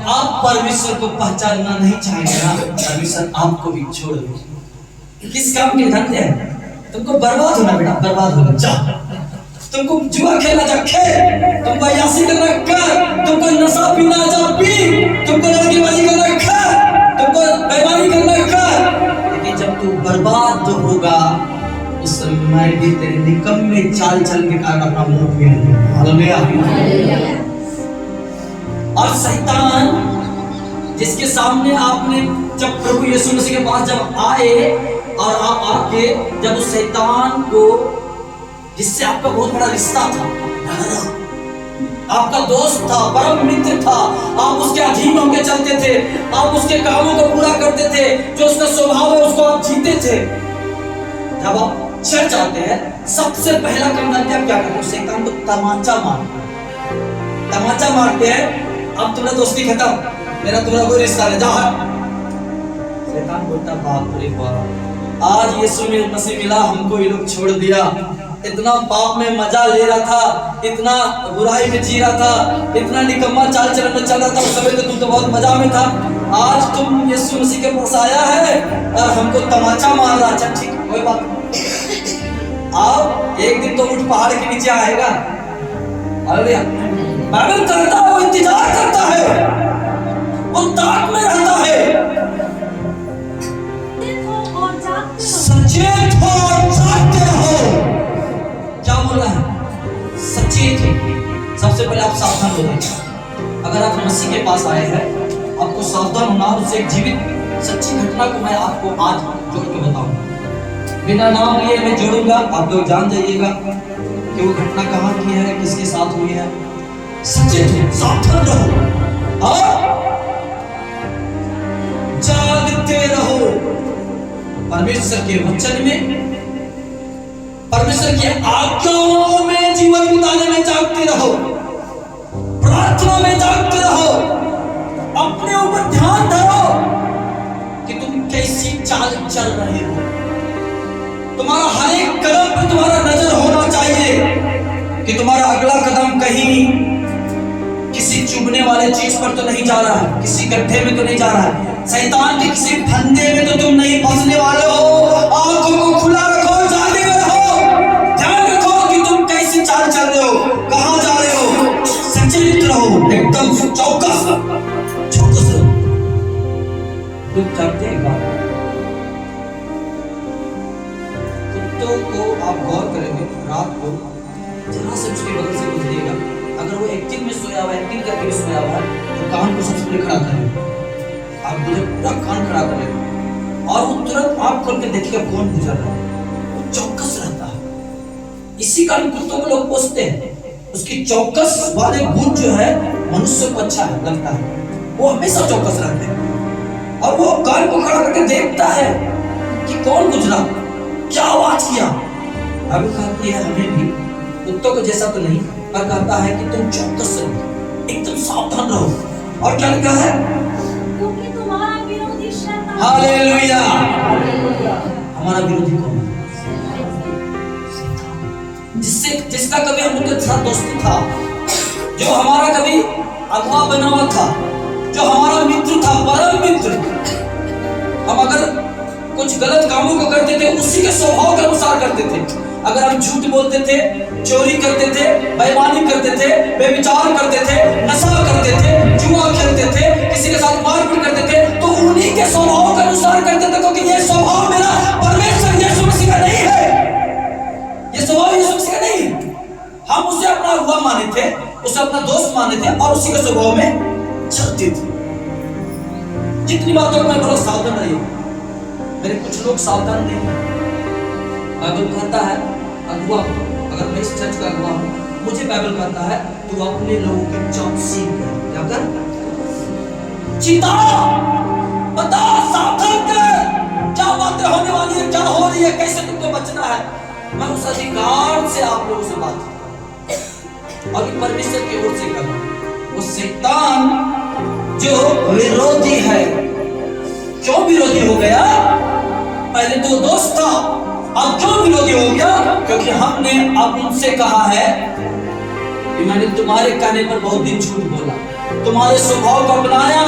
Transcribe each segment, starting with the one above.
आप परमेश्वर को पहचानना नहीं चाहेंगे ना, परमेश्वर आपको भी छोड़ देगा। किस काम के धंधे हैं? तुमको बर्बाद होना बेटा, बर्बाद होना जा। तुमको जुआ खेलना जा खेल, तुमको अय्याशी करना कर, तुमको नशा पीना जा पी, तुमको लड़कीबाजी करना कर, तुमको बेईमानी करना कर। लेकिन जब तू बर्बाद होगा उस समय भी तेरे निकम्मे चाल चलन के कारण अपना मुंह फेर लेगा। हालेलुया। और शैतान जिसके सामने आपने जब प्रभु यीशु मसीह के पास जब आए और आप आके जब उस शैतान को, जिससे आपका बहुत बड़ा रिश्ता था, आपका दोस्त था, परम मित्र था, आप उसके अधीन होकर चलते थे, आप उसके कामों को पूरा करते थे, जो उसका स्वभाव है उसको आप जीते थे। जब आप चर्च आते हैं सबसे पहला काम करते हैं, क्या करते हैं? शैतान को तमाचा मारते, तमाचा मारते हैं। अब तुम्हारा दोस्ती खत्म, मेरा तुम्हारा कोई रिश्ता नहीं, जा। शैतान बोलता बाप रे बाप, आज यीशु मसीह मिला, हमको ये लोग छोड़ दिया। इतना पाप में मजा ले रहा था, इतना बुराई में जी रहा था, इतना निकम्मा चाल चलन में चल रहा था, उस समय तो तुम तो बहुत मजा में था। आज तुम यीशु मसीह के पास आया है और हमको तमाचा मार रहा। अच्छा ठीक, कोई बात नहीं, आओ एक दिन तो उठ पहाड़ के नीचे आएगा। हालेलुया। बाइबल करता है, वो इंतजार करता है, वो ताक में रहता है। सचेत हो और जागते हो। क्या बोल रहा है? सचेत हो। सबसे पहले आप सावधान हो जाइए। अगर आप मसीह के पास आए हैं, आपको सावधान होना। उससे एक जीवित सच्ची घटना को मैं आपको आज जोड़ के बताऊंगा। बिना नाम लिए मैं जोड़ूंगा, आप लोग जान जाइएगा कि वो घटना कहाँ की है, किसके साथ हुई है। सचेत हो, सावधान रहो और जागते रहो। परमेश्वर के वचन में, परमेश्वर की आज्ञाओं में जीवन बिताने में जागते रहो, प्रार्थना में जागते रहो, अपने ऊपर ध्यान धरो कि तुम कैसी चाल चल रहे हो। तुम्हारा हर एक कदम पे तुम्हारा नजर होना चाहिए कि तुम्हारा अगला कदम कहीं किसी चुभने वाले चीज पर तो नहीं जा रहा है, किसी गड्ढे में तो नहीं जा रहा है, शैतान के किसी फंदे में तो तुम नहीं फंसने वाले हो। आंखों को खुला रखो, जागे रहो, ध्यान रखो कि तुम कैसी चाल चल रहे हो, कहां जा रहे हो। सचेत रहो, एकदम चौकस रहो। लोग जानते हैं बात, कुत्तों को आप गौर करेंगे, रात को जहां से उसके बगल से गुजरेगा, अगर वो एक्टिंग में सोया हुआ है, एक्टिंग करके भी सोया हुआ है, तो कान को सबसे पहले खड़ा करेगा। आप पूरा कान खड़ा करेगा और वो तुरंत आँख खोल के देखिएगा कौन गुजर रहा है। वो चौकस रहता है। इसी कारण कुत्तों को लोग पोसते हैं। उसकी चौकस वाले गुण जो है मनुष्य को अच्छा लगता है, वो हमेशा चौकस रहते हैं और वो कान को खड़ा करके देखता है कि कौन गुजरा, क्या आवाज किया। अब कहती है हमें भी कुत्तों को जैसा तो नहीं, पर कहता है कि तुम चौकस रहो, एकदम सावधान रहो। और क्या लिखा है? क्योंकि तुम्हारा विरोधी शैतान। हालेलुया। हमारा विरोधी कौन है? जिसका कभी हम उनके साथ दोस्ती था, जो हमारा कभी अगवा बना हुआ था, जो हमारा मित्र था, परम मित्र। हम अगर कुछ गलत कामों को करते थे, उसी के स्वभाव के अनुसार करते थे। अगर हम झूठ बोलते थे, चोरी करते थे, बेईमानी करते थे, बेविचार करते थे, नशा करते थे, जुआ खेलते थे, किसी के साथ मारपीट करते थे, तो उन्हीं के स्वभाव के अनुसार करते थे, क्योंकि ये स्वभाव मेरा परमेश्वर यीशु मसीह का नहीं है। ये स्वभाव यीशु मसीह का नहीं। हम उसे अपना अगुआ माने थे, उसे अपना दोस्त माने थे और उसी के स्वभाव में चलते थे। जितनी बातों में बड़ा सावधान रहिए। मेरे कुछ लोग सावधान नहीं। बाइबल कहता है अगुआ, अगर मैं इस चर्च का अगुआ हूं, मुझे बाइबल कहता है तू अपने लोगों की चौकसी कर, क्या कर? चिता बता, सावधान कर, क्या बातें होने वाली है, क्या हो रही है, कैसे तुमको बचना है। मैं उस अधिकार से आप लोगों से बात करता हूं और ये परमेश्वर की ओर से कर रहा हूं। वो शैतान जो विरोधी है, क्यों विरोधी हो गया? पहले तो दोस्त था, अब क्यों विरोधी हो गया? क्योंकि हमने अब उनसे कहा है कि मैंने तुम्हारे कहने पर बहुत दिन झूठ बोला, तुम्हारे स्वभाव को अपनाया,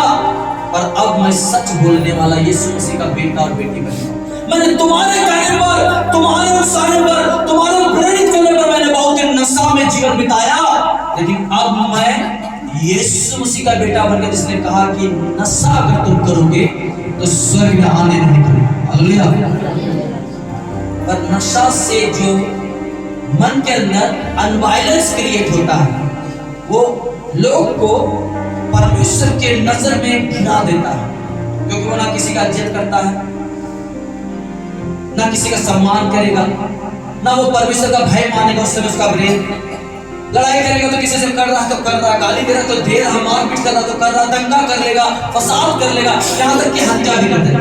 पर अब मैं सच बोलने वाला यीशु मसीह का बेटा और बेटी बन गया। मैंने तुम्हारे कहने पर, तुम्हारे उकसाने पर, तुम्हारे प्रेरित करने पर मैंने बहुत ही नशा में जीवन बिताया, लेकिन अब मैं यीशु मसीह का बेटा बनकर, जिसने कहा कि नशा अगर तुम करोगे तो स्वर्ग में आने नहीं दोगे। हालेलुया। पर नशा से जो मन के अंदर अनवायलेंस क्रिएट होता है, वो लोग को परमेश्वर के नजर में गिरा देता है, क्योंकि वो ना किसी का इज्जत करता है, ना किसी का सम्मान करेगा, ना वो परमेश्वर का भय मानेगा। उस समय उसका ब्रेन लड़ाई करेगा तो किसी से कर रहा है तो कर रहा, गाली दे रहा तो दे रहा, मारपीट कर रहा तो कर रहा, दंगा कर लेगा, फसाद कर लेगा, यहाँ तक कि हत्या भी कर देगा।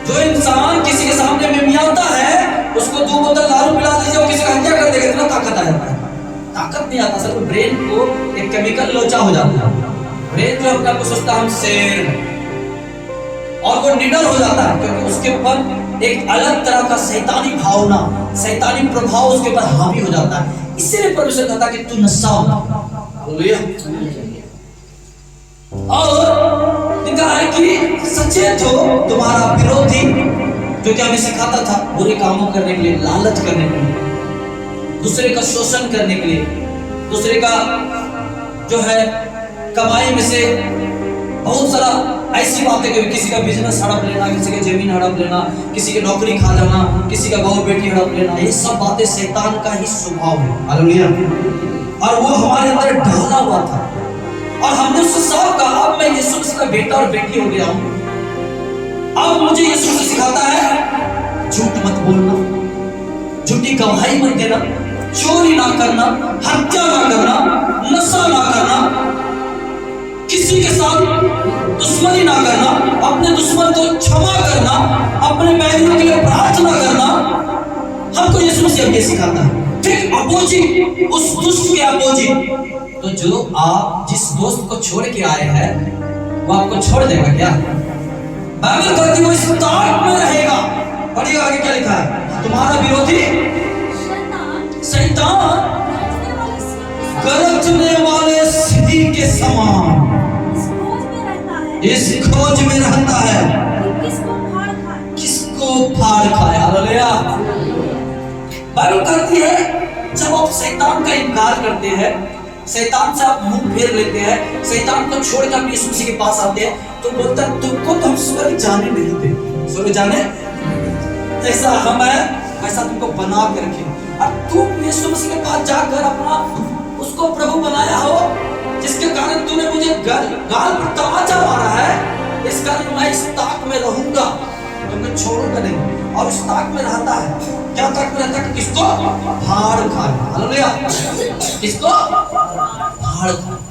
जो इंसान किसी के सामने मिमियाता है, उसको 2 बोतल दारू पिला दीजिए, वो किसी का हत्या कर देगा, इतना ताकत आ जाता है। ताकत नहीं आता, सिर्फ ब्रेन को एक केमिकल लोचा हो जाता है। ब्रेन जो अपने आप को सोचता है हम शेर हैं, और वो निडर हो जाता है, क्योंकि उसके ऊपर एक अलग तरह का शैतानी भावना, शैतानी प्रभाव उसके ऊपर हावी हो जाता है। इसीलिए परमेश्वर कहता है कि तू नशा हो। हालेलुया। और लिखा है कि सचेत हो, तुम्हारा विरोधी जो कि हमें सिखाता था बुरे कामों करने के लिए, लालच करने के लिए, दूसरे का शोषण करने के लिए, दूसरे का जो है कमाई में से बहुत सारा ऐसी बातें, किसी का बिजनेस हड़प लेना, किसी की जमीन हड़प लेना, किसी की नौकरी खा जाना, किसी का बहू बेटी हड़प लेना, ये सब बातें शैतान का ही स्वभाव है। हालेलुया। और वो हमारे अंदर ढाला हुआ था, और हमने उससे साफ कहा अब मैं यीशु मसीह का बेटा और बेटी हो गया हूं। अब मुझे यीशु मसीह सिखाता है झूठ मत बोलना, झूठी गवाही मत देना, चोरी ना करना, हत्या ना करना, नशा ना करना, किसी के साथ दुश्मनी ना करना, अपने दुश्मन को क्षमा करना, अपने बैरियों के लिए प्रार्थना करना। हमको यीशु मसीह ये सिखाता है। ठीक अपोजिट, उस दुष्ट के अपोजिट। तो जो आप जिस दोस्त को छोड़ के आए हैं, वो आपको छोड़ देगा क्या? बाइबल कहती है वो इस ताक में रहेगा। पढ़िए आगे क्या लिखा है, तुम्हारा विरोधी शैतान गरजने वाले सिंह के समान इस खोज में रहता है किसको फाड़ खाए। हालेलुया। बाइबल कहती है जब आप शैतान का इनकार करते हैं, शैतान से आप मुंह फेर लेते हैं, शैतान को छोड़ कर यीशु मसीह के पास आते हैं, तो बोलता है तुमको तो हम स्वर्ग जाने नहीं देंगे। स्वर्ग जाने जैसा हम है वैसा तुमको बना के रखे, और तुम यीशु मसीह के पास जाकर अपना उसको प्रभु बनाया हो, जिसके कारण तूने मुझे गाल पर तमाचा मारा है, इस कारण मैं इस ताक में रहूंगा, तुमको छोड़ूंगा नहीं। और इस ताक में रहता है, क्या ताक में रहता है? किसको? फाड़ खाए। हालेलुया। किसको? फाड़ खाए।